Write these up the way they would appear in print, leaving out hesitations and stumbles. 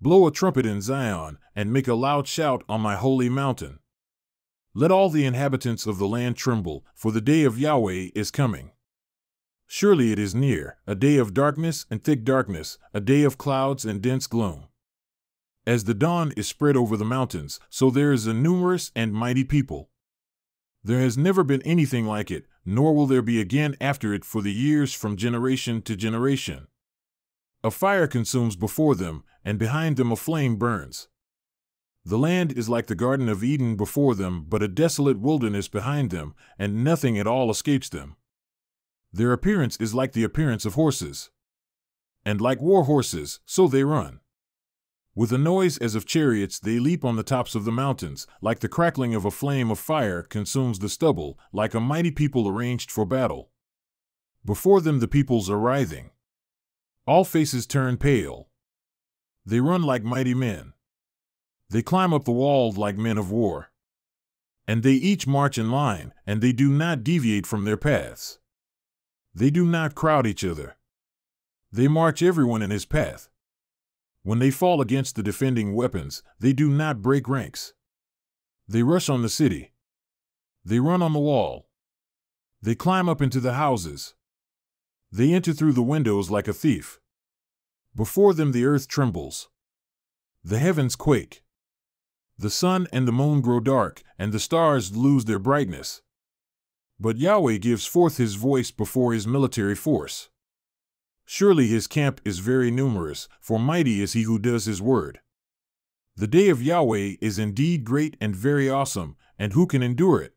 Blow a trumpet in Zion, and make a loud shout on my holy mountain. Let all the inhabitants of the land tremble, for the day of Yahweh is coming. Surely it is near, a day of darkness and thick darkness, a day of clouds and dense gloom. As the dawn is spread over the mountains, so there is a numerous and mighty people. There has never been anything like it, nor will there be again after it for the years from generation to generation. A fire consumes before them, and behind them a flame burns. The land is like the Garden of Eden before them, but a desolate wilderness behind them, and nothing at all escapes them. Their appearance is like the appearance of horses. And like war horses, so they run. With a noise as of chariots they leap on the tops of the mountains, like the crackling of a flame of fire consumes the stubble, like a mighty people arranged for battle. Before them the peoples are writhing. All faces turn pale. They run like mighty men. They climb up the wall like men of war. And they each march in line, and they do not deviate from their paths. They do not crowd each other. They march everyone in his path. When they fall against the defending weapons, they do not break ranks. They rush on the city. They run on the wall. They climb up into the houses. They enter through the windows like a thief. Before them the earth trembles. The heavens quake. The sun and the moon grow dark, and the stars lose their brightness. But Yahweh gives forth his voice before his military force. Surely his camp is very numerous, for mighty is he who does his word. The day of Yahweh is indeed great and very awesome, and who can endure it?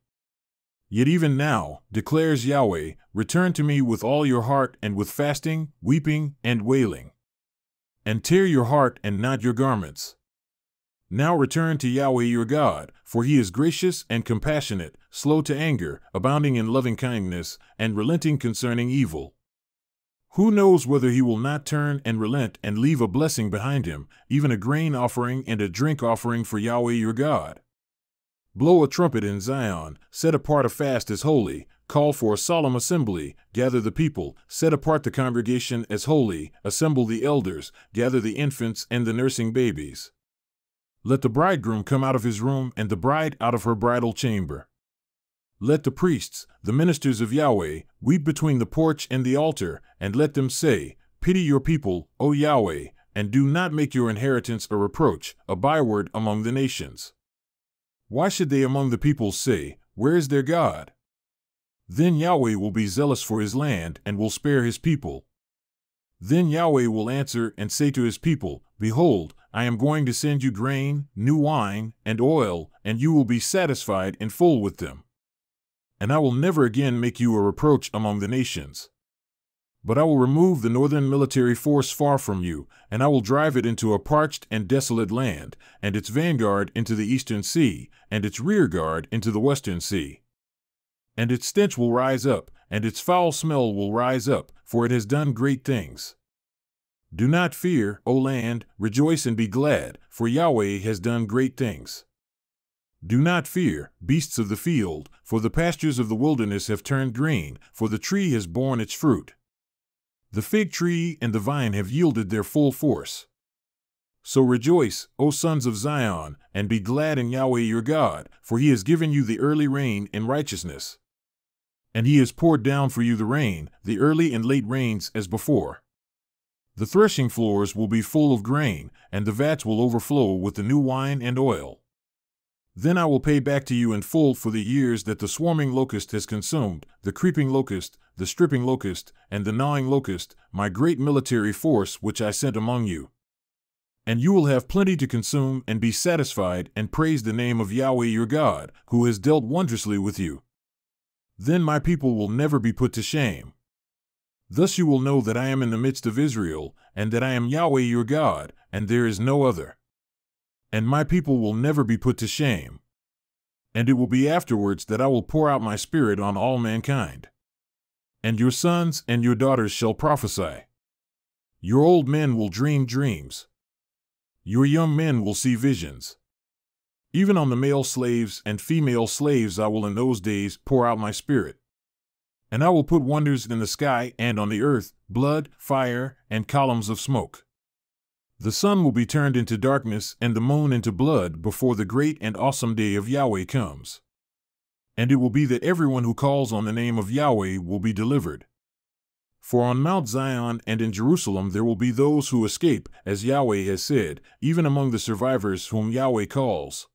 Yet even now, declares Yahweh, return to me with all your heart and with fasting, weeping, and wailing. And tear your heart and not your garments. Now return to Yahweh your God, for he is gracious and compassionate, slow to anger, abounding in loving kindness, and relenting concerning evil. Who knows whether he will not turn and relent and leave a blessing behind him, even a grain offering and a drink offering for Yahweh your God? Blow a trumpet in Zion, set apart a fast as holy, call for a solemn assembly, gather the people, set apart the congregation as holy, assemble the elders, gather the infants and the nursing babies. Let the bridegroom come out of his room and the bride out of her bridal chamber. Let the priests, the ministers of Yahweh, weep between the porch and the altar, and let them say, Pity your people, O Yahweh, and do not make your inheritance a reproach, a byword among the nations. Why should they among the peoples say, Where is their God? Then Yahweh will be zealous for his land and will spare his people. Then Yahweh will answer and say to his people, Behold, I am going to send you grain, new wine, and oil, and you will be satisfied in full with them. And I will never again make you a reproach among the nations. But I will remove the northern military force far from you, and I will drive it into a parched and desolate land, and its vanguard into the eastern sea, and its rearguard into the western sea. And its stench will rise up, and its foul smell will rise up, for it has done great things. Do not fear, O land, rejoice and be glad, for Yahweh has done great things. Do not fear, beasts of the field, for the pastures of the wilderness have turned green, for the tree has borne its fruit. The fig tree and the vine have yielded their full force. So rejoice, O sons of Zion, and be glad in Yahweh your God, for he has given you the early rain in righteousness. And he has poured down for you the rain, the early and late rains as before. The threshing floors will be full of grain, and the vats will overflow with the new wine and oil. Then I will pay back to you in full for the years that the swarming locust has consumed, the creeping locust, the stripping locust, and the gnawing locust, my great military force which I sent among you. And you will have plenty to consume and be satisfied and praise the name of Yahweh your God, who has dealt wondrously with you. Then my people will never be put to shame. Thus you will know that I am in the midst of Israel, and that I am Yahweh your God, and there is no other. And my people will never be put to shame. And it will be afterwards that I will pour out my spirit on all mankind. And your sons and your daughters shall prophesy. Your old men will dream dreams. Your young men will see visions. Even on the male slaves and female slaves I will in those days pour out my spirit. And I will put wonders in the sky and on the earth, blood, fire, and columns of smoke. The sun will be turned into darkness and the moon into blood before the great and awesome day of Yahweh comes. And it will be that everyone who calls on the name of Yahweh will be delivered. For on Mount Zion and in Jerusalem there will be those who escape, as Yahweh has said, even among the survivors whom Yahweh calls.